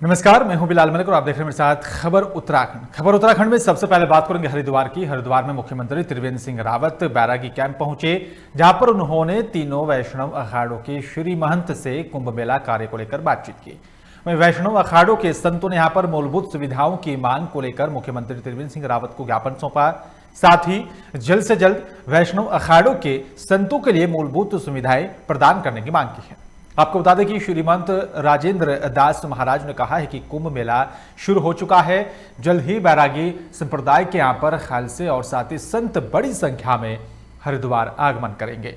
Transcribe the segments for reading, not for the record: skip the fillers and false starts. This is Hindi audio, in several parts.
नमस्कार, मैं हूं बिलाल मलिक और आप देख रहे हैं मेरे साथ खबर उत्तराखंड। खबर उत्तराखंड में सबसे पहले बात करेंगे हरिद्वार की। हरिद्वार में मुख्यमंत्री त्रिवेंद्र सिंह रावत बैरागी कैंप पहुंचे, जहां पर उन्होंने तीनों वैष्णव अखाड़ों के श्री महंत से कुंभ मेला कार्य को लेकर बातचीत की। वहीं वैष्णव अखाड़ों के संतों ने यहां पर मूलभूत सुविधाओं की मांग को लेकर मुख्यमंत्री त्रिवेंद्र सिंह रावत को ज्ञापन सौंपा। साथ ही जल्द से जल्द वैष्णव अखाड़ों के संतों के लिए मूलभूत सुविधाएं प्रदान करने की मांग की है। आपको बता दें कि श्रीमंत राजेंद्र दास महाराज ने कहा है कि कुंभ मेला शुरू हो चुका है। जल्द ही बैरागी संप्रदाय के यहां पर खालसे और साथ ही संत बड़ी संख्या में हरिद्वार आगमन करेंगे।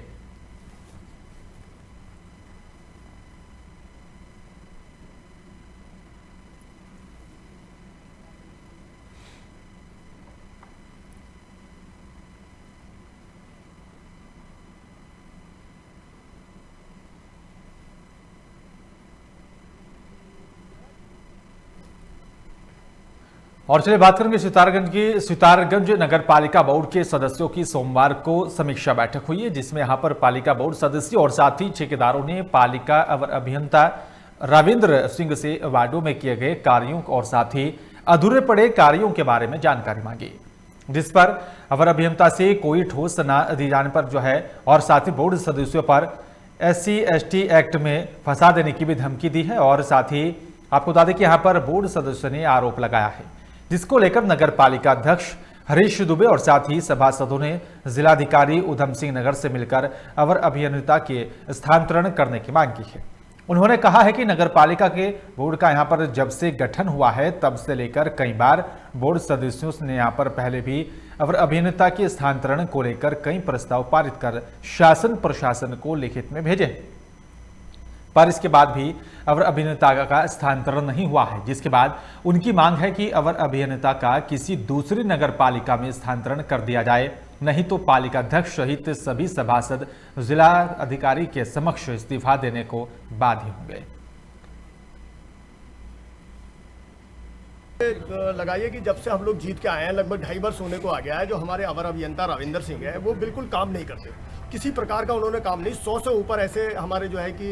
और चलिए बात करेंगे सितारगंज की। सितारगंज नगर पालिका बोर्ड के सदस्यों की सोमवार को समीक्षा बैठक हुई है, जिसमें यहां पर पालिका बोर्ड सदस्यों और साथ ही ठेकेदारों ने पालिका अवर अभियंता रविंद्र सिंह से वार्डों में किए गए कार्यों और साथ ही अधूरे पड़े कार्यों के बारे में जानकारी मांगी, जिस पर अवर अभियंता से कोई ठोस न दिए जाने पर और साथ ही बोर्ड सदस्यों पर SC/ST एक्ट में फंसा देने की भी धमकी दी है। और साथ ही आपको बता दें कि यहाँ पर बोर्ड सदस्यों ने आरोप लगाया है, जिसको लेकर नगर पालिका अध्यक्ष हरीश दुबे और साथ ही सभासदों ने जिलाधिकारी उधम सिंह नगर से मिलकर अवर अभियंता के स्थानांतरण करने की मांग की है। उन्होंने कहा है कि नगर पालिका के बोर्ड का यहां पर जब से गठन हुआ है तब से लेकर कई बार बोर्ड सदस्यों ने यहां पर पहले भी अवर अभियंता के स्थानांतरण को लेकर कई प्रस्ताव पारित कर शासन प्रशासन को लिखित में भेजे, पर इसके बाद भी अवर अभियंता का स्थानांतरण नहीं हुआ है, जिसके बाद उनकी मांग है कि अवर अभियंता का किसी दूसरी नगर पालिका में स्थानांतरण कर दिया जाए, नहीं तो पालिका अध्यक्ष सहित सभी सभासद जिला अधिकारी के समक्ष इस्तीफा देने को बाध्य होंगे। लगाइए कि जब से हम लोग जीत के आए हैं लगभग 2.5 वर्ष होने को आ गया है, जो हमारे अवर अभियंता रविंद्र सिंह है वो बिल्कुल काम नहीं करते, किसी प्रकार का उन्होंने काम नहीं। 100 से ऊपर ऐसे हमारे जो है कि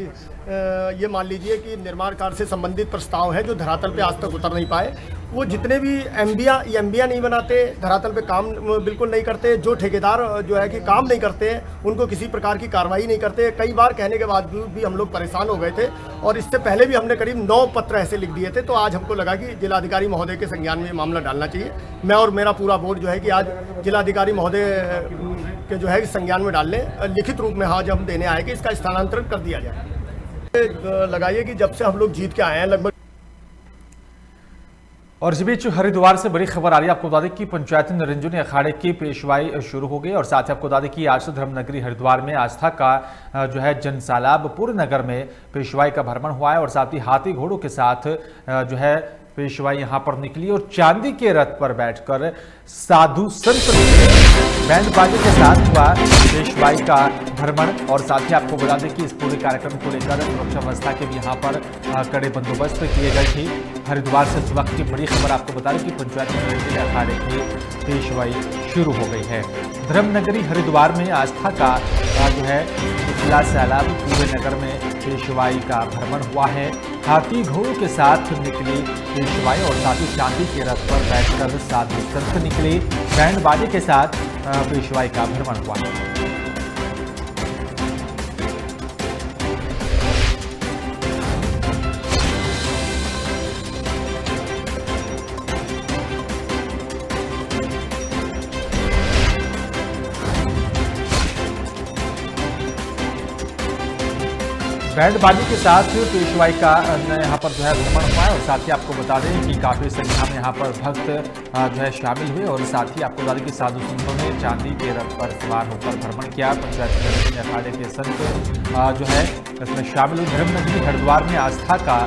ये मान लीजिए कि निर्माण कार्य से संबंधित प्रस्ताव है जो धरातल पे आज तक उतर नहीं पाए। वो जितने भी एमबिया नहीं बनाते, धरातल पे काम बिल्कुल नहीं करते। जो ठेकेदार जो है कि काम नहीं करते हैं उनको किसी प्रकार की कार्रवाई नहीं करते। कई बार कहने के बाद भी हम लोग परेशान हो गए थे और इससे पहले भी हमने करीब 9 पत्र ऐसे लिख दिए थे। तो आज हमको लगा कि जिलाधिकारी महोदय के संज्ञान में मामला डालना चाहिए। मैं और मेरा पूरा बोर्ड जो है कि आज जिलाधिकारी महोदय के जो है संज्ञान में डाल लें, लिखित रूप में आज हम देने आए कि इसका स्थानांतरण कर दिया जाए। लगाइए कि जब से हम लोग जीत के आए हैं लगभग। और इस बीच हरिद्वार से बड़ी खबर आ रही है। आपको बता दें कि पंचायती निरंजनी अखाड़े की पेशवाई शुरू हो गई और साथ ही आपको बता दें कि आज धर्मनगरी हरिद्वार में आस्था का जनसैलाब पूरे नगर में पेशवाई का भ्रमण हुआ है और साथ ही हाथी घोड़ों के साथ पेशवाई यहां पर निकली और चांदी के रथ पर बैठकर साधु संत बैंड बाजे के साथ हुआ पेशवाई का भ्रमण। और साथ ही आपको बता दें कि इस पूरे कार्यक्रम को लेकर सुरक्षा व्यवस्था के भी यहाँ पर कड़े बंदोबस्त किए गए थे। हरिद्वार से इस वक्त की बड़ी खबर आपको बता दें कि पंचायती निरंजनी अखाड़े की पेशवाई शुरू हो गई है। धर्मनगरी हरिद्वार में आस्था का पिछला सैलाब पूरे नगर में पेशवाई का भ्रमण हुआ है। हाथी घोड़ों के साथ निकली पेशवाई और साथ ही चांदी के रथ पर बैठकर साधु संत निकले, बैंड बाजे के साथ पेशवाई का भ्रमण हुआ है। बैंड बाजी के साथ पेशवाई का यहाँ पर भ्रमण हुआ है और साथ ही आपको बता दें कि काफ़ी संख्या में यहाँ पर भक्त शामिल हुए और साथ ही आपको बता दें कि साधु संतों ने चांदी के रथ पर सवार होकर भ्रमण किया। पंचायती अखाड़े के संत इसमें शामिल हुए। धर्मनगरी हरिद्वार में आस्था का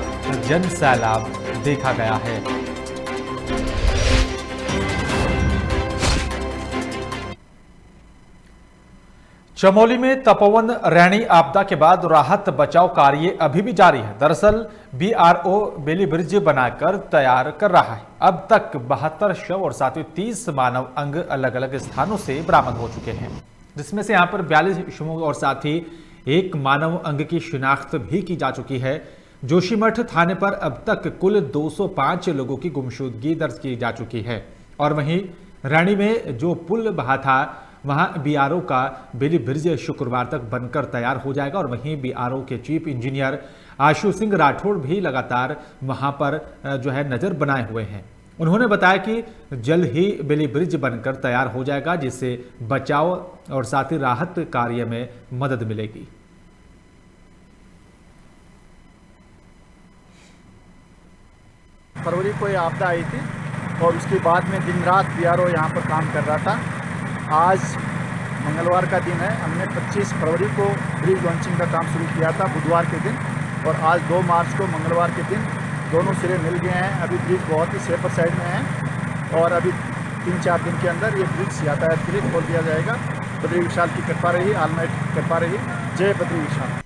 जन सैलाब देखा गया है। चमोली में तपोवन रैणी आपदा के बाद राहत बचाव कार्य अभी भी जारी है। दरअसल BRO बेली ब्रिज बनाकर तैयार कर रहा है। अब तक 72 शव और साथ ही 30 मानव अंग अलग अलग स्थानों से बरामद हो चुके हैं, जिसमें से यहां पर 42 शवों और साथ ही एक मानव अंग की शिनाख्त भी की जा चुकी है। जोशीमठ थाने पर अब तक कुल 205 लोगों की गुमशुदगी दर्ज की जा चुकी है। और वहीं रैणी में जो पुल बहा था वहां बीआरओ का बेली ब्रिज शुक्रवार तक बनकर तैयार हो जाएगा। और वहीं बीआरओ के चीफ इंजीनियर आशु सिंह राठौड़ भी लगातार वहां पर नजर बनाए हुए हैं। उन्होंने बताया कि जल्द ही बेली ब्रिज बनकर तैयार हो जाएगा, जिससे बचाव और साथ ही राहत कार्य में मदद मिलेगी। फरवरी को ये आपदा आई थी और उसके बाद में दिन रात बीआरओ यहाँ पर काम कर रहा था। आज मंगलवार का दिन है। हमने 25 फरवरी को ब्रिज लॉन्चिंग का काम शुरू किया था बुधवार के दिन, और आज 2 मार्च को मंगलवार के दिन दोनों सिरे मिल गए हैं। अभी ब्रिज बहुत ही सेफर साइड में है और अभी 3-4 दिन के अंदर ये ब्रिज यातायात के लिए खोल दिया जाएगा। बद्री विशाल की कृपा रही, आलमाइट की कृपा रही। जय बद्री विशाल।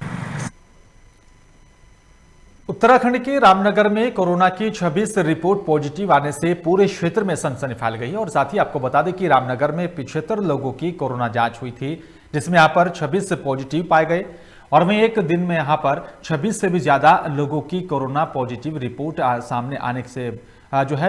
उत्तराखंड के रामनगर में कोरोना की 26 रिपोर्ट पॉजिटिव आने से पूरे क्षेत्र में सनसनी फैल गई है। और साथ ही आपको बता दें कि रामनगर में 75 लोगों की कोरोना जांच हुई थी, जिसमें यहां पर 26 पॉजिटिव पाए गए। और वहीं एक दिन में यहां पर 26 से भी ज्यादा लोगों की कोरोना पॉजिटिव रिपोर्ट सामने आने से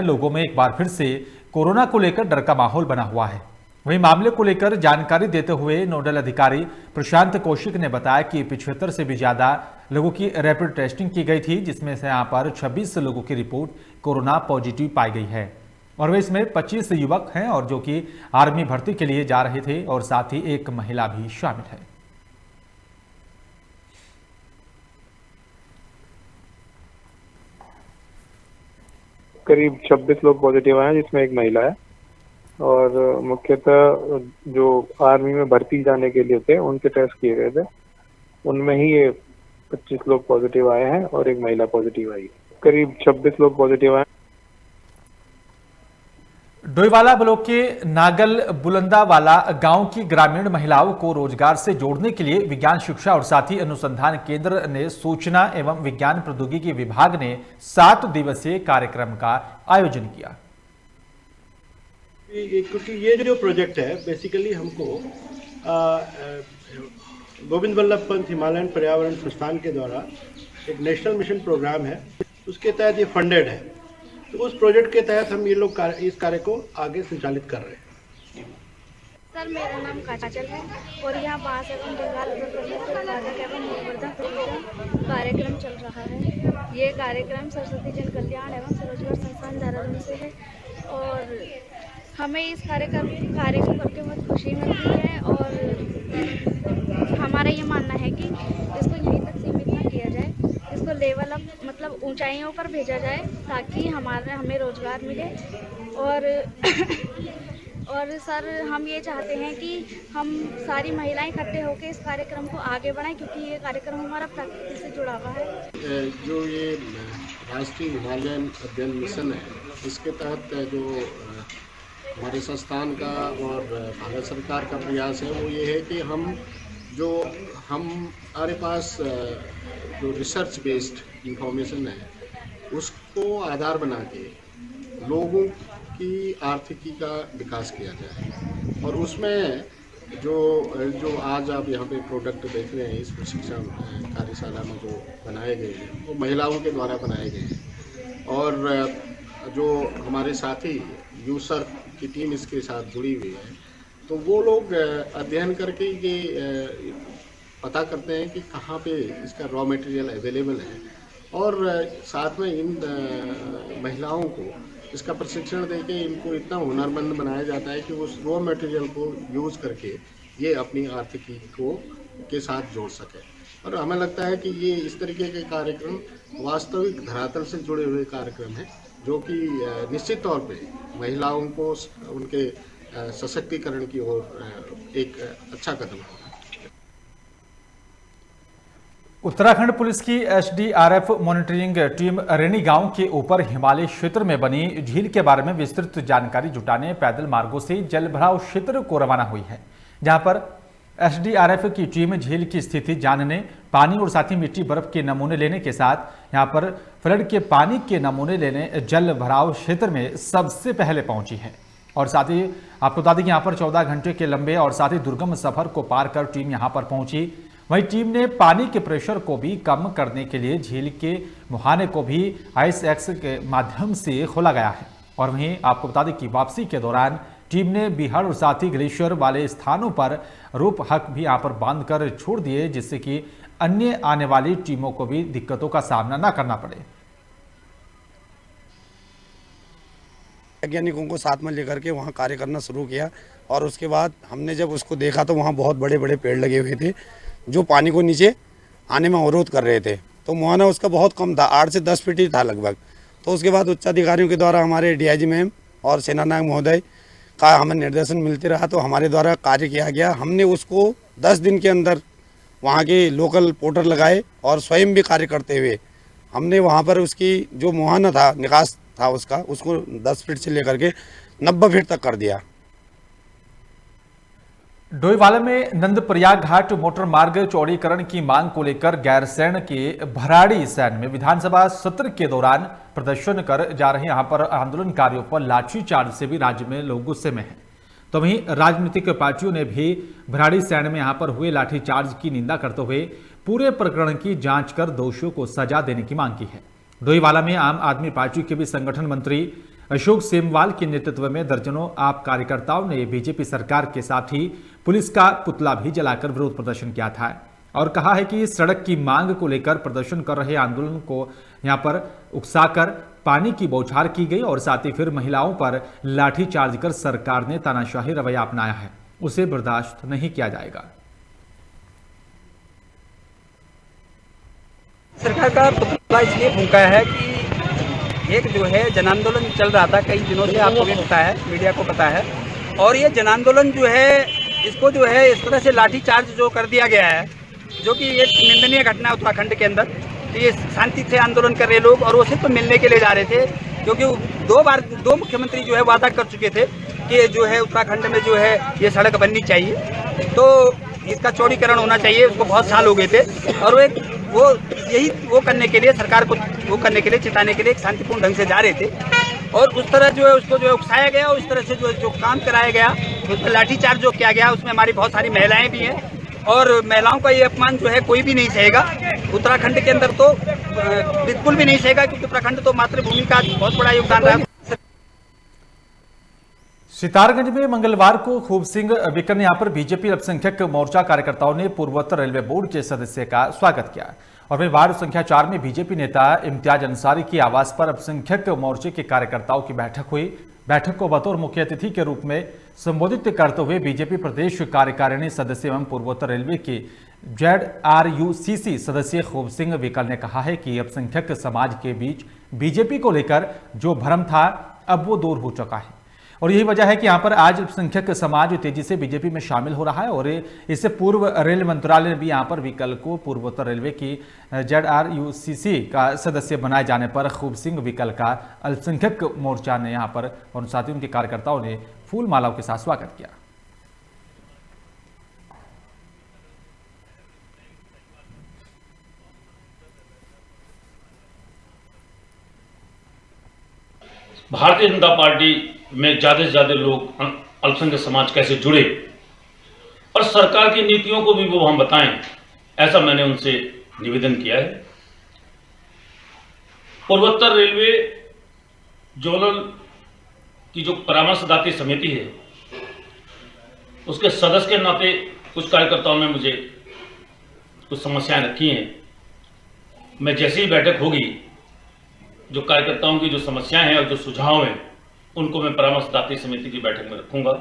लोगों में एक बार फिर से कोरोना को लेकर डर का माहौल बना हुआ है। वहीं मामले को लेकर जानकारी देते हुए नोडल अधिकारी प्रशांत कौशिक ने बताया कि 75 से भी ज्यादा लोगों की रैपिड टेस्टिंग की गई थी, जिसमें से यहां पर 26 लोगों की रिपोर्ट कोरोना पॉजिटिव पाई गई है। और वे इसमें 25 युवक हैं और जो कि आर्मी भर्ती के लिए जा रहे थे, और साथ ही एक महिला भी शामिल है। करीब 26 लोग पॉजिटिव आए हैं, जिसमें एक महिला है। और मुख्यतः जो आर्मी में भर्ती जाने के लिए थे उनके टेस्ट किए गए थे, उनमें ही ये 25 लोग पॉजिटिव आए हैं और एक महिला पॉजिटिव आई है। करीब 26 लोग पॉजिटिव आए। डोईवाला ब्लॉक के नागल बुलंदावाला गांव की ग्रामीण महिलाओं को रोजगार से जोड़ने के लिए विज्ञान शिक्षा और साथ ही अनुसंधान केंद्र ने सूचना एवं विज्ञान प्रौद्योगिकी विभाग ने 7 दिवसीय कार्यक्रम का आयोजन किया। क्योंकि ये जो प्रोजेक्ट है बेसिकली हमको गोविंद वल्लभ पंत हिमालयन पर्यावरण संस्थान के द्वारा एक नेशनल मिशन प्रोग्राम है, उसके तहत ये फंडेड है। तो उस प्रोजेक्ट के तहत हम ये लोग इस कार्य को आगे संचालित कर रहे हैं। सर, मेरा नाम काजल है और यहाँ बांस एवं जंगल उत्पादक एवं मूल्यवर्धन कार्यक्रम चल रहा है। ये कार्यक्रम सरस्वती जन कल्याण एवं स्वरोजगार संस्थान देहरादून से है और हमें इस कार्य को करके बहुत खुशी मिलती है। और हमारा ये मानना है कि इसको यहीं तक सीमित ना किया जाए, इसको लेवल अप मतलब ऊंचाइयों पर भेजा जाए ताकि हमें रोजगार मिले। और सर, हम ये चाहते हैं कि हम सारी महिलाएं इकट्ठे होकर इस कार्यक्रम को आगे बढ़ाएं, क्योंकि ये कार्यक्रम हमारा प्रकृति से जुड़ा हुआ है। जो ये राष्ट्रीय हिमालयन अध्ययन मिशन है, इसके तहत जो हमारे संस्थान का और भारत सरकार का प्रयास है वो ये है कि हमारे पास जो रिसर्च बेस्ड इंफॉर्मेशन है उसको आधार बना के लोगों की आर्थिकी का विकास किया जाए। और उसमें जो आज आप यहाँ पे प्रोडक्ट देख रहे हैं इस प्रशिक्षण कार्यशाला में जो बनाए गए हैं वो महिलाओं के द्वारा बनाए गए हैं। और जो हमारे साथी यूसर की टीम इसके साथ जुड़ी हुई है, तो वो लोग अध्ययन करके ये पता करते हैं कि कहाँ पे इसका रॉ मटेरियल अवेलेबल है, और साथ में इन महिलाओं को इसका प्रशिक्षण देके इनको इतना हुनरमंद बनाया जाता है कि उस रॉ मटेरियल को यूज़ करके ये अपनी आर्थिकी के साथ जोड़ सके। और हमें लगता है कि ये इस तरीके के कार्यक्रम वास्तविक धरातल से जुड़े हुए कार्यक्रम हैं, जो कि निश्चित तौर पे महिलाओं को उनके सशक्तिकरण की ओर एक अच्छा कदम होगा। उत्तराखंड पुलिस की एसडीआरएफ मॉनिटरिंग टीम रैणी गांव के ऊपर हिमालय क्षेत्र में बनी झील के बारे में विस्तृत जानकारी जुटाने पैदल मार्गों से जल भराव क्षेत्र को रवाना हुई है, जहां पर एसडीआरएफ की टीम झील की स्थिति जानने, पानी और साथ ही मिट्टी बर्फ के नमूने लेने के साथ यहां पर फ्लड के पानी के नमूने लेने जल भराव क्षेत्र में सबसे पहले पहुंची है। और साथ ही आपको बता दें कि यहां पर 14 घंटे के लंबे और साथ ही दुर्गम सफर को पार कर टीम यहां पर पहुंची। वहीं टीम ने पानी के प्रेशर को भी कम करने के लिए झील के मुहाने को भी आइस एक्स के माध्यम से खोला गया है। और वहीं आपको बता दें कि वापसी के दौरान टीम ने बिहार और साथ ही ग्लेशियर वाले स्थानों पर रोप हक भी यहां पर बांध कर छोड़ दिए, जिससे कि अन्य आने वाली टीमों को भी दिक्कतों का सामना न करना पड़े। वैज्ञानिकों को साथ में लेकर के वहाँ कार्य करना शुरू किया और उसके बाद हमने जब उसको देखा तो वहाँ बहुत बड़े बड़े पेड़ लगे हुए थे जो पानी को नीचे आने में अवरोध कर रहे थे। तो मुहाना उसका बहुत कम था, 8 से 10 फीट ही था लगभग। तो उसके बाद उच्च अधिकारियों के द्वारा हमारे DIG मैम और सेनानायक महोदय का हमें निर्देशन मिलते रहा, तो हमारे द्वारा कार्य किया गया। हमने उसको 10 दिन के अंदर वहाँ के लोकल पोर्टर लगाए और स्वयं भी कार्य करते हुए हमने वहाँ पर उसकी जो मुहाना था, निकास था उसका, उसको 10 फीट से लेकर के 90 फीट तक कर दिया। डोईवाला में नंदप्रयाग घाट मोटर मार्ग चौड़ीकरण की मांग को लेकर गैरसैंण के भराड़ी सैन में विधानसभा सत्र के दौरान प्रदर्शन कर जा रहे यहां पर आंदोलनकारियों पर लाठीचार्ज से भी राज्य में लोग गुस्से में हैं। तो वहीं राजनीतिक पार्टियों ने भी भराड़ी सैन में यहां पर हुए लाठीचार्ज की निंदा करते हुए पूरे प्रकरण की जांच कर दोषियों को सजा देने की मांग की है। डोईवाला में आम आदमी पार्टी के भी संगठन मंत्री अशोक सेमवाल के नेतृत्व में दर्जनों आप कार्यकर्ताओं ने बीजेपी सरकार के साथ ही पुलिस का पुतला भी जलाकर विरोध प्रदर्शन किया था और कहा है कि सड़क की मांग को लेकर प्रदर्शन कर रहे आंदोलन को यहां पर उकसाकर पानी की बौछार की गई और साथ ही फिर महिलाओं पर लाठीचार्ज कर सरकार ने तानाशाही रवैया अपनाया है, उसे बर्दाश्त नहीं किया जाएगा। सरकार का पुतला इसलिए फूंका है कि एक जो है जन आंदोलन चल रहा था कई दिनों से, आपको भी पता है, मीडिया को पता है, और ये जन आंदोलन जो है इसको जो है इस तरह से लाठीचार्ज जो कर दिया गया है, जो कि एक निंदनीय घटना है उत्तराखंड के अंदर। तो ये शांति से आंदोलन कर रहे लोग और उसे तो मिलने के लिए जा रहे थे, क्योंकि 2 बार 2 मुख्यमंत्री जो है वादा कर चुके थे कि जो है उत्तराखंड में जो है ये सड़क बननी चाहिए, तो इसका चौड़ीकरण होना चाहिए। उसको बहुत साल हो गए थे और वो करने के लिए सरकार को वो करने के लिए चिताने के लिए एक शांतिपूर्ण ढंग से जा रहे थे और उस तरह जो है उसको जो है उकसाया गया और उस तरह से जो काम कराया गया, उस पर लाठीचार्ज जो किया गया, उसमें हमारी बहुत सारी महिलाएं भी हैं और महिलाओं का ये अपमान जो है कोई भी नहीं सहेगा। उत्तराखंड के अंदर तो बिल्कुल भी नहीं सहेगा, क्योंकि उत्तराखंड तो मातृभूमि का बहुत बड़ा योगदान रहा। सितारगंज में मंगलवार को खूब सिंह विकल ने यहां पर बीजेपी अल्पसंख्यक मोर्चा कार्यकर्ताओं ने पूर्वोत्तर रेलवे बोर्ड के सदस्य का स्वागत किया और वहीं वार्ड संख्या 4 में बीजेपी नेता इम्तियाज अंसारी की आवास पर अल्पसंख्यक मोर्चे के कार्यकर्ताओं की बैठक हुई। बैठक को बतौर मुख्य अतिथि के रूप में संबोधित करते हुए बीजेपी प्रदेश कार्यकारिणी सदस्य एवं पूर्वोत्तर रेलवे के ZRUCC सदस्य खूब सिंह विकल ने कहा है कि अल्पसंख्यक समाज के बीच बीजेपी को लेकर जो भ्रम था अब वो दूर हो चुका है और यही वजह है कि यहां पर आज अल्पसंख्यक समाज तेजी से बीजेपी में शामिल हो रहा है और इससे पूर्व रेल मंत्रालय ने भी यहां पर विकल को पूर्वोत्तर रेलवे की ZRUCC का सदस्य बनाए जाने पर खूब सिंह विकल का अल्पसंख्यक मोर्चा ने यहां पर और साथ ही उनके कार्यकर्ताओं ने फूल मालाओं के साथ स्वागत किया। भारतीय जनता पार्टी में ज्यादा से ज्यादा लोग अल्पसंख्यक समाज कैसे जुड़े और सरकार की नीतियों को भी वो हम बताएं, ऐसा मैंने उनसे निवेदन किया है। पूर्वोत्तर रेलवे जोनल की जो परामर्शदात्री समिति है उसके सदस्य के नाते कुछ कार्यकर्ताओं ने मुझे कुछ समस्याएं रखी हैं। मैं जैसे ही बैठक होगी जो कार्यकर्ताओं की जो समस्याएं हैं और जो सुझाव हैं उनको मैं परामर्शदात्री समिति की बैठक में रखूंगा।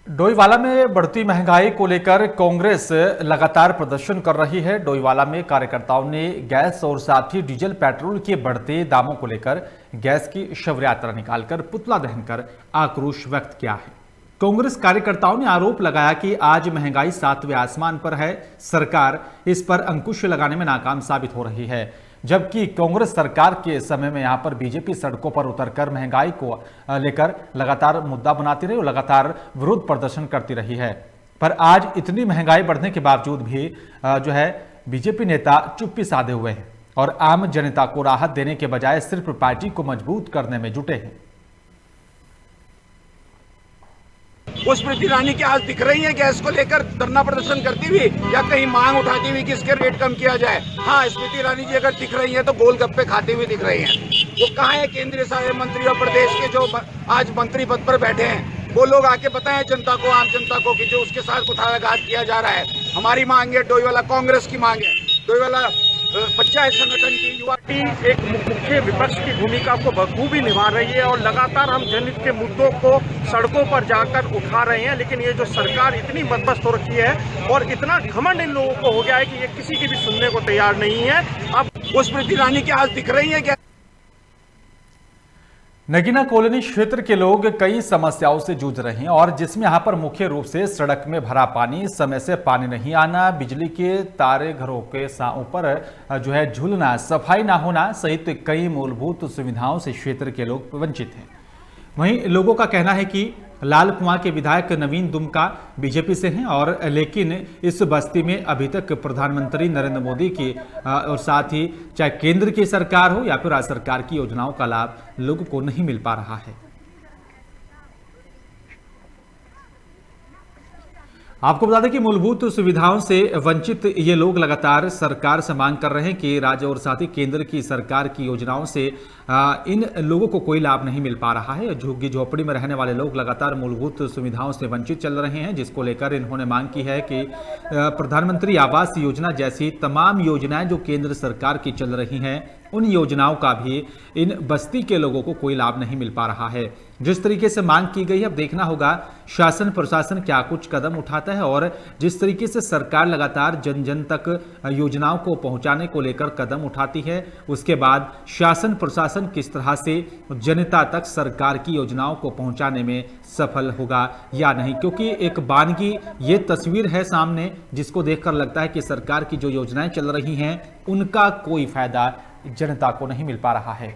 डोईवाला में बढ़ती महंगाई को लेकर कांग्रेस लगातार प्रदर्शन कर रही है। डोईवाला में कार्यकर्ताओं ने गैस और साथ ही डीजल पेट्रोल के बढ़ते दामों को लेकर गैस की शव यात्रा निकालकर पुतला दहन कर आक्रोश व्यक्त किया है। कांग्रेस कार्यकर्ताओं ने आरोप लगाया कि आज महंगाई 7वें आसमान पर है, सरकार इस पर अंकुश लगाने में नाकाम साबित हो रही है, जबकि कांग्रेस सरकार के समय में यहां पर बीजेपी सड़कों पर उतरकर महंगाई को लेकर लगातार मुद्दा बनाती रही और लगातार विरोध प्रदर्शन करती रही है। पर आज इतनी महंगाई बढ़ने के बावजूद भी जो है बीजेपी नेता चुप्पी साधे हुए हैं और आम जनता को राहत देने के बजाय सिर्फ पार्टी को मजबूत करने में जुटे हैं। वो स्मृति ईरानी क्या आज दिख रही है गैस को लेकर धरना प्रदर्शन करती हुई या कहीं मांग उठाती हुई कि इसके रेट कम किया जाए? हाँ, स्मृति ईरानी जी अगर दिख रही है तो गोलगप्पे खाते हुए दिख रही हैं। वो कहाँ है केंद्रीय सहायक मंत्री और प्रदेश के जो आज मंत्री पद पर बैठे हैं? वो लोग आके बताएं जनता को, आम जनता को, कि जो उसके साथ कुठाराघात किया जा रहा है। हमारी मांग है, डोईवाला कांग्रेस की मांग है, डोईवाला पंचायत संगठन की युवा एक मुख्य विपक्ष की भूमिका को बखूबी निभा रही है और लगातार हम जनहित के मुद्दों को सड़कों पर जाकर उठा रहे हैं। लेकिन ये जो सरकार इतनी मदमस्त हो रखी है और इतना घमंड इन लोगों को हो गया है कि ये किसी की भी सुनने को तैयार नहीं है। अब वो स्मृति ईरानी क्या आज दिख रही है क्या? नगीना कॉलोनी क्षेत्र के लोग कई समस्याओं से जूझ रहे हैं और जिसमें यहां पर मुख्य रूप से सड़क में भरा पानी, समय से पानी नहीं आना, बिजली के तारे घरों के ऊपर जो है झूलना, सफाई ना होना सहित कई मूलभूत सुविधाओं से क्षेत्र के लोग वंचित हैं। वहीं लोगों का कहना है कि लाल कुआं के विधायक नवीन दुमका बीजेपी से हैं और लेकिन इस बस्ती में अभी तक प्रधानमंत्री नरेंद्र मोदी की और साथ ही चाहे केंद्र की सरकार हो या फिर राज्य सरकार की योजनाओं का लाभ लोगों को नहीं मिल पा रहा है। आपको बता दें कि मूलभूत सुविधाओं से वंचित ये लोग लगातार सरकार से मांग कर रहे हैं कि राज्य और साथ ही केंद्र की सरकार की योजनाओं से इन लोगों को कोई लाभ नहीं मिल पा रहा है। झुग्गी झोपड़ी में रहने वाले लोग लगातार मूलभूत सुविधाओं से वंचित चल रहे हैं, जिसको लेकर इन्होंने मांग की है कि प्रधानमंत्री आवास योजना जैसी तमाम योजनाएं जो केंद्र सरकार की चल रही हैं, उन योजनाओं का भी इन बस्ती के लोगों को कोई लाभ नहीं मिल पा रहा है। जिस तरीके से मांग की गई है, अब देखना होगा शासन प्रशासन क्या कुछ कदम उठाता है और जिस तरीके से सरकार लगातार जन जन तक योजनाओं को पहुंचाने को लेकर कदम उठाती है, उसके बाद शासन प्रशासन किस तरह से जनता तक सरकार की योजनाओं को पहुंचाने में सफल होगा या नहीं। क्योंकि एक बानगी ये तस्वीर है सामने, जिसको देखकर लगता है कि सरकार की जो योजनाएं चल रही हैं उनका कोई फायदा जनता को नहीं मिल पा रहा है।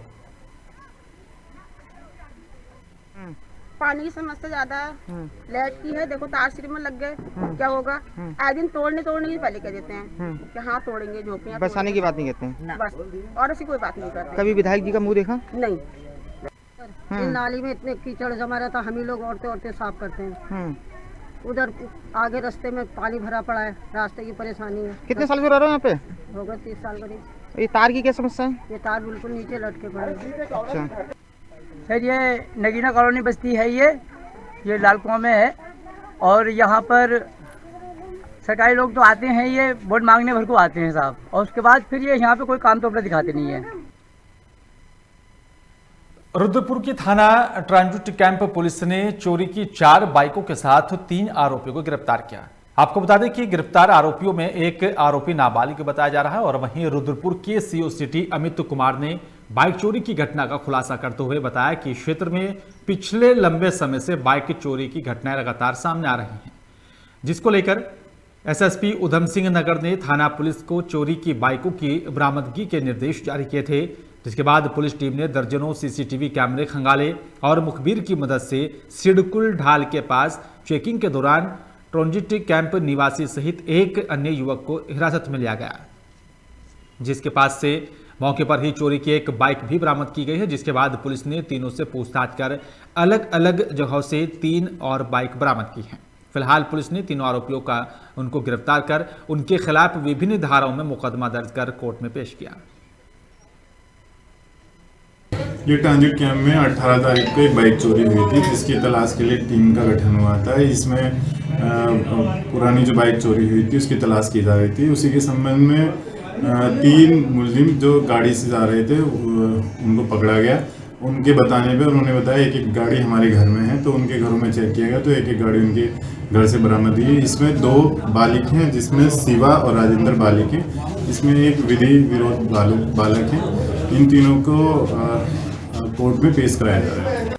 पानी की समस्या ज्यादा है, लाइट की है, देखो तार सिर में लग गए, क्या होगा? आए दिन तोड़ने की पहले कह देते हैं कि हाँ तोड़ेंगे, झोपड़ियाँ बसाने की बात नहीं कहते हैं बस, और ऐसी कोई बात नहीं करते। कभी विधायक जी का मुंह देखा? नहीं। इन नाली में इतने कीचड़ जमा रहता, हम ही लोग औरतें साफ करते हैं। उधर आगे रास्ते में पानी भरा पड़ा है, रास्ते की परेशानी है। कितने साल से रह रहे हो यहाँ पे? हो गए 30 साल करीब। ये तार की क्या समस्या है? ये तार बिल्कुल नीचे लटके पड़े। अच्छा सर, ये नगीना कॉलोनी बस्ती है, ये लाल कुआं में है और यहाँ पर सरकारी लोग तो आते हैं, ये वोट मांगने भर को आते हैं साहब, और उसके बाद फिर ये यहाँ पे कोई काम तो अपना दिखाते नहीं है। रुद्रपुर की थाना ट्रांजिट कैंप पुलिस ने चोरी की 4 बाइकों के साथ 3 आरोपियों को गिरफ्तार किया। आपको बता दें कि गिरफ्तार आरोपियों में एक आरोपी नाबालिग बताया जा रहा है और वहीं रुद्रपुर के सीओ सिटी अमित कुमार ने बाइक चोरी की घटना का खुलासा करते हुए बताया कि क्षेत्र में पिछले लंबे समय से बाइक चोरी की घटनाएं लगातार सामने आ रही हैं, जिसको लेकर एसएसपी उधम सिंह नगर ने थाना पुलिस को चोरी की बाइकों की बरामदगी के निर्देश जारी किए थे। जिसके बाद पुलिस टीम ने दर्जनों सीसीटीवी कैमरे खंगाले और मुखबिर की मदद से सिडकुल ढाल के पास चेकिंग के दौरान ट्रांजिट कैंप निवासी सहित एक अन्य युवक को हिरासत में लिया गया, जिसके पास से मौके पर ही चोरी की एक बाइक भी बरामद की गई है। जिसके बाद पुलिस ने तीनों से पूछताछ कर अलग अलग जगहों से 3 और बाइक बरामद की हैं। फिलहाल पुलिस ने तीनों आरोपियों का उनको गिरफ्तार कर उनके खिलाफ विभिन्न धाराओं में मुकदमा दर्ज कर कोर्ट में पेश किया। ये ट्रांजिट कैंप में 18 तारीख को एक बाइक चोरी हुई थी, जिसकी तलाश के लिए टीम का गठन हुआ था। इसमें पुरानी जो बाइक चोरी हुई थी उसकी तलाश की जा रही थी। उसी के संबंध में 3 मुलजिम जो गाड़ी से जा रहे थे उनको पकड़ा गया। उनके बताने पे उन्होंने बताया एक गाड़ी हमारे घर में है, तो उनके घरों में चेक किया गया तो एक गाड़ी उनके घर से बरामद हुई। इसमें 2 बालिक हैं, जिसमें शिवा और राजेंद्र बालिक हैं। इसमें एक विधि विरोध बालक है। इन तीनों को कोर्ट में पेश कराया जा रहा है।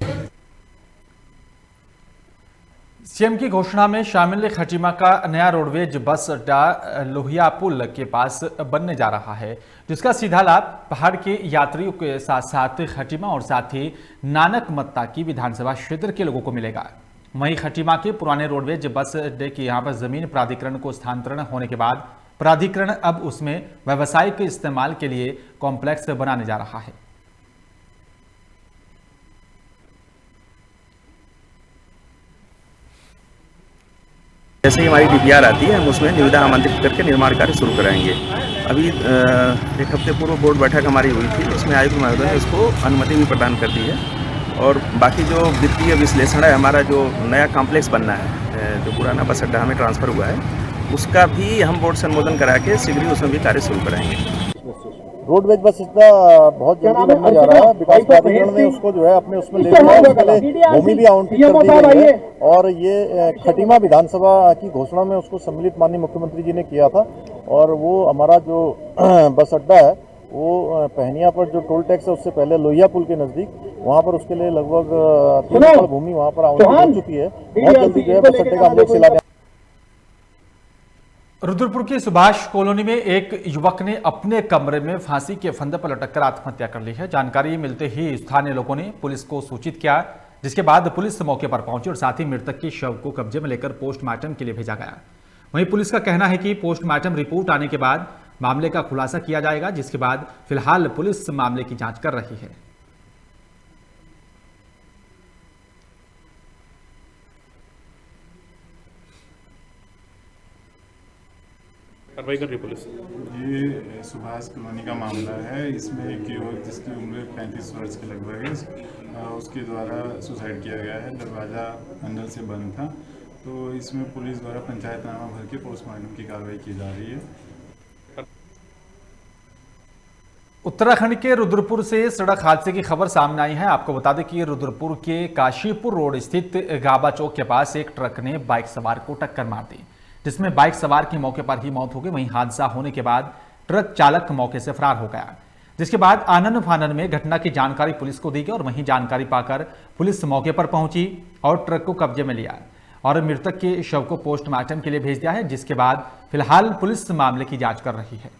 सीएम की घोषणा में शामिल खटीमा का नया रोडवेज बस अड्डा लोहिया पुल के पास बनने जा रहा है, जिसका सीधा लाभ पहाड़ के यात्रियों के साथ साथ खटीमा और साथ ही नानक मत्ता की विधानसभा क्षेत्र के लोगों को मिलेगा। वहीं खटीमा के पुराने रोडवेज बस अड्डे की यहां पर जमीन प्राधिकरण को स्थानांतरण होने के बाद प्राधिकरण अब उसमें व्यावसायिक इस्तेमाल के लिए कॉम्प्लेक्स बनाने जा रहा है। जैसे ही हमारी DPR आती है हम उसमें निविदा आमंत्रित करके निर्माण कार्य शुरू कराएंगे। अभी एक हफ्ते पूर्व बोर्ड बैठक हमारी हुई थी, उसमें आयुक्त महोदय ने उसको अनुमति भी प्रदान कर दी है। और बाकी जो वित्तीय विश्लेषण है, हमारा जो नया कॉम्प्लेक्स बनना है, जो पुराना बस अड्डा हमें ट्रांसफ़र हुआ है, उसका भी हम बोर्ड से अनुमोदन करा के शीघ्र ही उसमें भी कार्य शुरू कराएंगे। रोडवेज बस अड्डा बहुत जल्दी बनने जा रहा है। विकास प्राधिकरण ने उसको जो है अपने उसमें ले लिया है, उसके लिए भूमि भी आवंटित कर दी गई है। और ये खटीमा विधानसभा की घोषणा में उसको सम्मिलित माननीय मुख्यमंत्री जी ने किया था। और वो हमारा जो बस अड्डा है वो पहनिया पर जो टोल टैक्स है उससे पहले लोहिया पुल के नजदीक, वहाँ पर उसके लिए लगभग 3 एकड़ भूमि वहाँ पर आवंटित हो चुकी है। बहुत जल्दी जो है बस अड्डे का हम लोग शिलान्यास। रुद्रपुर की सुभाष कॉलोनी में एक युवक ने अपने कमरे में फांसी के फंदे पर लटककर आत्महत्या कर ली है। जानकारी मिलते ही स्थानीय लोगों ने पुलिस को सूचित किया, जिसके बाद पुलिस मौके पर पहुंची और साथ ही मृतक के शव को कब्जे में लेकर पोस्टमार्टम के लिए भेजा गया। वहीं पुलिस का कहना है कि पोस्टमार्टम रिपोर्ट आने के बाद मामले का खुलासा किया जाएगा, जिसके बाद फिलहाल पुलिस मामले की जांच कर रही है। कार्रवाई कर रही पुलिस। ये सुभाष कॉलोनी का मामला है। इसमें एक युवक जिसकी उम्र 35 वर्ष के लगभग है, उसके द्वारा सुसाइड किया गया है। दरवाज़ा अंदर से बंद था, तो इसमें पुलिस द्वारा पंचायतनामा भर के पोस्टमार्टम की कार्रवाई की जा रही है। उत्तराखंड के रुद्रपुर से सड़क हादसे की खबर सामने आई है। आपको बता दें कि रुद्रपुर के काशीपुर रोड स्थित गाबा चौक के पास एक ट्रक ने बाइक सवार को टक्कर मार दी, जिसमें बाइक सवार की मौके पर ही मौत हो गई। वहीं हादसा होने के बाद ट्रक चालक मौके से फरार हो गया, जिसके बाद आनन फानन में घटना की जानकारी पुलिस को दी गई और वहीं जानकारी पाकर पुलिस मौके पर पहुंची और ट्रक को कब्जे में लिया और मृतक के शव को पोस्टमार्टम के लिए भेज दिया है, जिसके बाद फिलहाल पुलिस मामले की जांच कर रही है।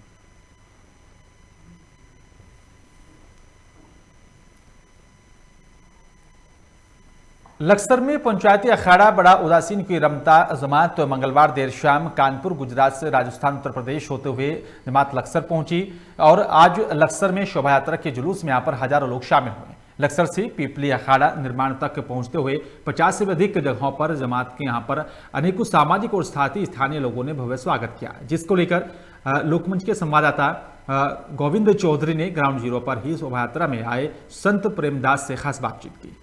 लक्सर में पंचायती अखाड़ा बड़ा उदासीन की रमता जमात तो मंगलवार देर शाम कानपुर गुजरात से राजस्थान उत्तर प्रदेश होते हुए जमात लक्सर पहुंची और आज लक्सर में शोभा यात्रा के जुलूस में यहाँ पर हजारों लोग शामिल हुए। लक्सर से पीपली अखाड़ा निर्माण तक पहुंचते हुए 50 से अधिक जगहों पर जमात के यहाँ पर अनेकों सामाजिक और स्थानीय लोगों ने भव्य स्वागत किया, जिसको लेकर लोकमंच के संवाददाता गोविंद चौधरी ने ग्राउंड जीरो पर ही शोभा यात्रा में आए संत प्रेमदास से खास बातचीत की।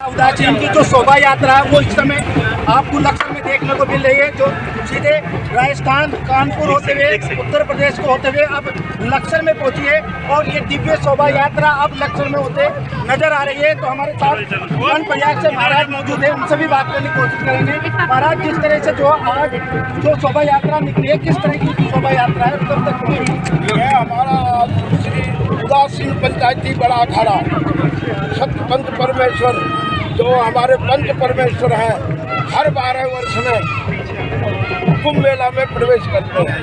उदासीन की जो शोभा यात्रा है वो इस समय आपको लक्सर में देखने को मिल रही है, जो सीधे राजस्थान कानपुर होते हुए उत्तर प्रदेश को होते हुए अब लक्सर में पहुंची है और ये दिव्य शोभा यात्रा अब लक्सर में होते नजर आ रही है। तो हमारे साथ वन प्रयाग से महाराज मौजूद है, उनसे भी बात करने की कोशिश करेंगे। महाराज, किस तरह से जो आज जो शोभा यात्रा निकली है, किस तरह की शोभा यात्रा है कब तक? ये हमारा श्री उदासीन पंचायती बड़ा अखाड़ा सत्य पंच परमेश्वर जो हमारे पंच परमेश्वर हैं, हर 12 वर्ष में कुंभ मेला में प्रवेश करते हैं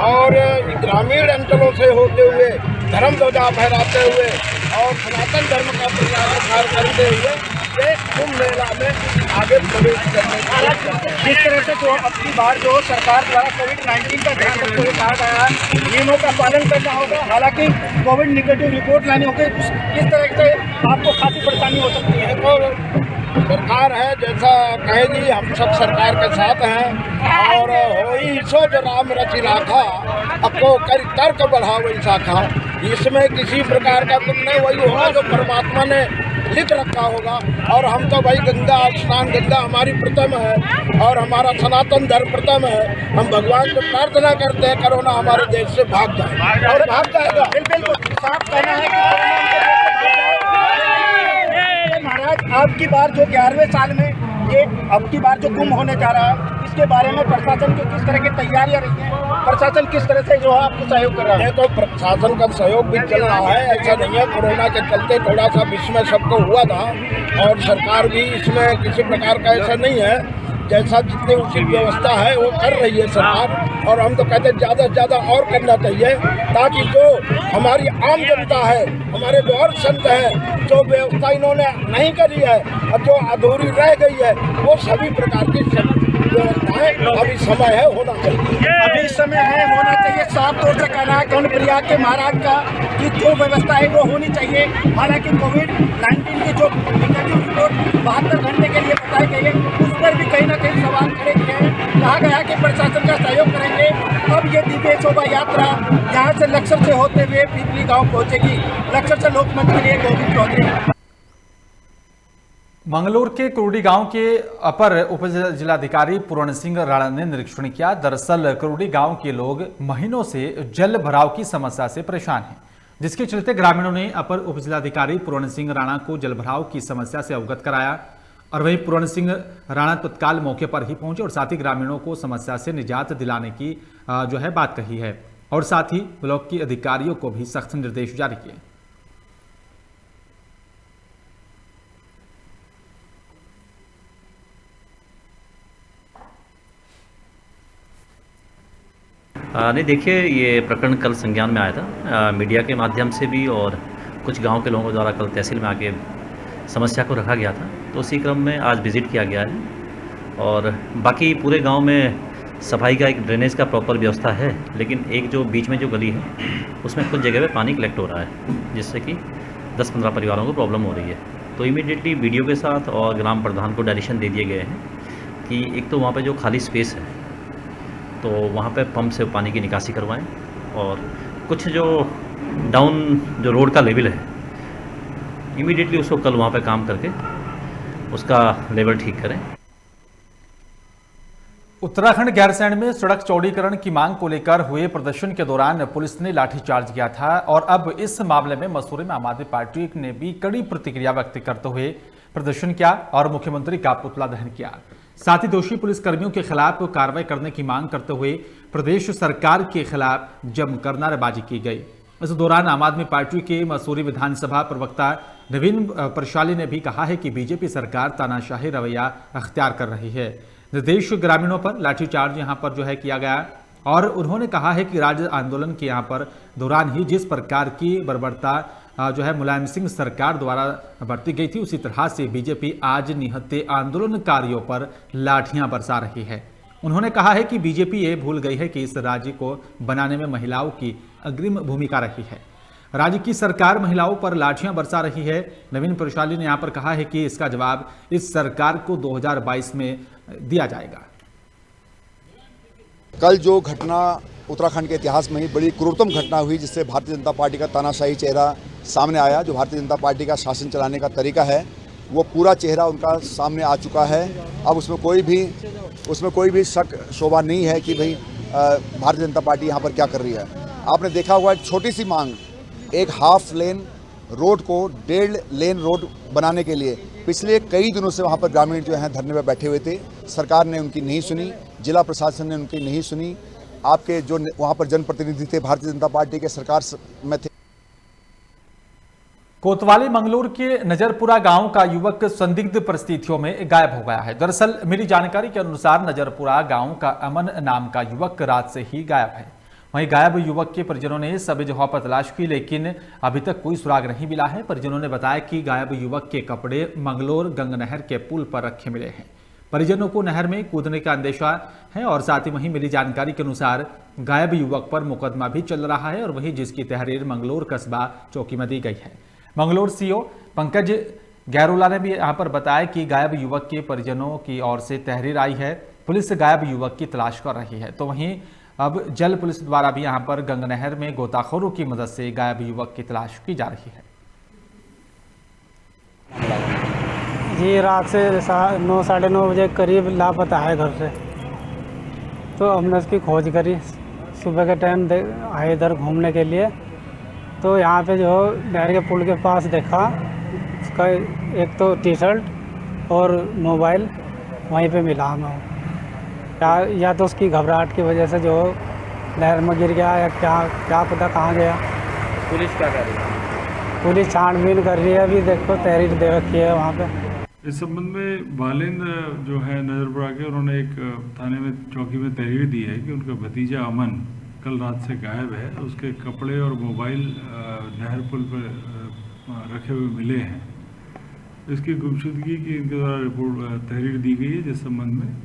और ग्रामीण अंचलों से होते हुए धर्म ध्वजा फहराते हुए और सनातन धर्म का प्रचार करते हुए ये कुंभ मेला में आगे प्रवेश करने का जिस तरह से जो अब की बार जो सरकार द्वारा कोविड-19 का ध्यान रखते हुए कहा गया है, नियमों का पालन करना होगा, हालांकि कोविड निगेटिव रिपोर्ट लानी होगी, किस तरह से आपको काफ़ी परेशानी हो सकती है? तो सरकार है जैसा कहेगी, हम सब सरकार के साथ हैं और होई सो जो राम रचि राखा आपको कर तर्क बढ़ावई शाखा। इसमें किसी प्रकार का कुछ नहीं, वही होगा जो परमात्मा ने लिख रखा होगा। और हम तो भाई गंगा स्नान, गंगा हमारी प्रथम है और हमारा सनातन धर्म प्रथम है। हम भगवान से प्रार्थना करते हैं कोरोना हमारे देश से भाग जाए और भाग जाएगा। बिल्कुल साफ कहना है महाराज, आपकी बार जो 11वें साल में ये अब की बार जो कुंभ होने जा रहा है, इसके बारे में प्रशासन की किस तरह की तैयारियां रही हैं? प्रशासन किस तरह से जो है आपको सहयोग कर रहा है? तो प्रशासन का सहयोग भी चल रहा है, ऐसा नहीं है। कोरोना के चलते थोड़ा सा विस्मय सबको हुआ था और सरकार भी इसमें किसी प्रकार का ऐसा नहीं है, जैसा जितनी उचित व्यवस्था है वो कर रही है सरकार। और हम तो कहते हैं ज़्यादा से ज़्यादा और करना चाहिए, ताकि जो हमारी आम जनता है, हमारे जो और संत हैं, जो व्यवस्था इन्होंने नहीं करी है और जो अधूरी रह गई है, वो सभी प्रकार की व्यवस्थाएं अभी समय है होना चाहिए। अभी समय है होना चाहिए, साफ तौर से कहना है कौन प्रयाग के महाराज का कि जो व्यवस्था है वो होनी चाहिए। हालांकि कोविड-19 की जो निगेटिव रिपोर्ट 72 घंटे के लिए बताई गई है, उस पर भी कहीं ना कहीं सवाल कहा गया कि प्रशासन का सहयोग करेंगे। अब ये दिव्य शोभा यात्रा यहाँ से लक्सर से होते हुए पीपली गांव पहुंचेगी। लक्सर से लोकमंच के लिए गोविंद चौधरी। मंगलौर के कुरुडी गांव के अपर उप जिलाधिकारी पूर्ण सिंह राणा ने निरीक्षण किया। दरअसल कुरुडी गांव के लोग महीनों से जल भराव की समस्या से परेशान हैं, जिसके चलते ग्रामीणों ने अपर उप जिलाधिकारी पूर्ण सिंह राणा को जल भराव की समस्या से अवगत कराया। और वहीं पूर्ण सिंह राणा तत्काल मौके पर ही पहुंचे और साथ ही ग्रामीणों को समस्या से निजात दिलाने की बात कही है और साथ ही ब्लॉक के अधिकारियों को भी सख्त निर्देश जारी किए। नहीं, देखिए, ये प्रकरण कल संज्ञान में आया था मीडिया के माध्यम से भी, और कुछ गांव के लोगों द्वारा कल तहसील में आके समस्या को रखा गया था। तो उसी क्रम में आज विज़िट किया गया है और बाकी पूरे गांव में सफाई का एक ड्रेनेज का प्रॉपर व्यवस्था है, लेकिन एक जो बीच में जो गली है उसमें कुछ जगह पे पानी कलेक्ट हो रहा है, जिससे कि 10-15 परिवारों को प्रॉब्लम हो रही है। तो इमीडिएटली वीडियो के साथ और ग्राम प्रधान को डायरेक्शन दे दिए गए हैं कि एक तो वहाँ पे जो खाली स्पेस है तो वहाँ पे पंप से पानी की निकासी करवाएं, और कुछ जो डाउन जो रोड का लेवल है इमीडिएटली उसको कल वहाँ पे काम करके उसका लेवल ठीक करें। उत्तराखंड गैरसैंण में सड़क चौड़ीकरण की मांग को लेकर हुए प्रदर्शन के दौरान पुलिस ने लाठीचार्ज किया था और अब इस मामले में मसूरी में आम आदमी पार्टी ने भी कड़ी प्रतिक्रिया व्यक्त करते हुए प्रदर्शन किया और मुख्यमंत्री का पुतला दहन किया। साथ ही दोषी पुलिसकर्मियों के खिलाफ कार्रवाई करने की मांग करते हुए प्रदेश सरकार के खिलाफ जमकर नारेबाजी की गई। इस दौरान आम आदमी पार्टी के मसूरी विधानसभा प्रवक्ता नवीन प्रशाली ने भी कहा है कि बीजेपी सरकार तानाशाही रवैया अख्तियार कर रही है। निर्देश ग्रामीणों पर लाठीचार्ज यहां पर किया गया और उन्होंने कहा है कि राज्य आंदोलन के यहां पर दौरान ही जिस प्रकार की बर्बरता मुलायम सिंह सरकार द्वारा बरती गई थी, उसी तरह से बीजेपी आज निहत्थे आंदोलनकारियों पर लाठियां बरसा रही है। उन्होंने कहा है कि बीजेपी ये भूल गई है कि इस राज्य को बनाने में महिलाओं की अग्रिम भूमिका रही है। राज्य की सरकार महिलाओं पर लाठियां बरसा रही है। नवीन प्रशाली ने यहां पर कहा है कि इसका जवाब इस सरकार को 2022 में दिया जाएगा। कल जो घटना उत्तराखंड के इतिहास में ही बड़ी क्रूरतम घटना हुई, जिससे भारतीय जनता पार्टी का तानाशाही चेहरा सामने आया, जो भारतीय जनता पार्टी का शासन चलाने का तरीका है वो पूरा चेहरा उनका सामने आ चुका है। अब उसमें कोई भी शक शोभा नहीं है कि भाई भारतीय जनता पार्टी यहाँ पर क्या कर रही है। आपने देखा हुआ एक छोटी सी मांग, एक हाफ लेन रोड को 1.5 लेन रोड बनाने के लिए पिछले कई दिनों से वहाँ पर ग्रामीण जो हैं धरने पर बैठे हुए थे। सरकार ने उनकी नहीं सुनी, जिला प्रशासन ने उनकी नहीं सुनी। आपके जो वहाँ पर जनप्रतिनिधि थे भारतीय जनता पार्टी के सरकार में थे। कोतवाली मंगलौर के नजरपुरा गांव का युवक संदिग्ध परिस्थितियों में गायब हो गया है। दरअसल मिली जानकारी के अनुसार नजरपुरा गांव का अमन नाम का युवक रात से ही गायब है। वहीं गायब युवक के परिजनों ने सभी जगहों पर तलाश की, लेकिन अभी तक कोई सुराग नहीं मिला है। परिजनों ने बताया कि गायब युवक के कपड़े मंगलौर गंग नहर के पुल पर रखे मिले हैं। परिजनों को नहर में कूदने का अंदेशा है और साथ ही वहीं मिली जानकारी के अनुसार गायब युवक पर मुकदमा भी चल रहा है और वहीं जिसकी तहरीर मंगलौर कस्बा चौकी में दी गई है। मंगलौर सीओ पंकज गैरोला ने भी यहां पर बताया कि गायब युवक के परिजनों की ओर से तहरीर आई है। पुलिस गायब युवक की तलाश कर रही है। तो वहीं अब जल पुलिस द्वारा भी यहां पर गंग नहर में गोताखोरों की मदद से गायब युवक की तलाश की जा रही है। जी रात से 9 साढ़े 9 बजे करीब लापता है घर से, तो हमने उसकी खोज करी। सुबह के टाइम आए इधर घूमने के लिए, तो यहाँ पे जो नहर के पुल के पास देखा उसका एक तो टी शर्ट और मोबाइल वहीं पे मिला हमें। या तो उसकी घबराहट की वजह से जो नहर में गिर गया या क्या पता कहाँ गया। पुलिस क्या कर रही है? पुलिस छानबीन कर रही है। अभी देखो तहरीर दे रखी है वहाँ पे। इस संबंध में वालिद जो है नजरपुरा के, उन्होंने एक थाने में चौकी में तहरीर दी है कि उनका भतीजा अमन कल रात से गायब है। उसके कपड़े और मोबाइल नहर पुल पर रखे हुए मिले हैं। इसकी गुमशुदगी की इनके द्वारा रिपोर्ट तहरीर दी गई है जिस संबंध में।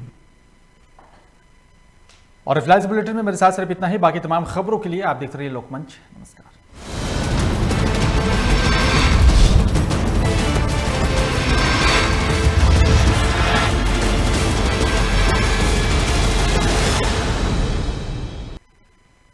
और फिलहाल इस बुलेटिन में मेरे साथ सिर्फ इतना ही। बाकी तमाम खबरों के लिए आप देखते रहिए लोकमंच। नमस्कार।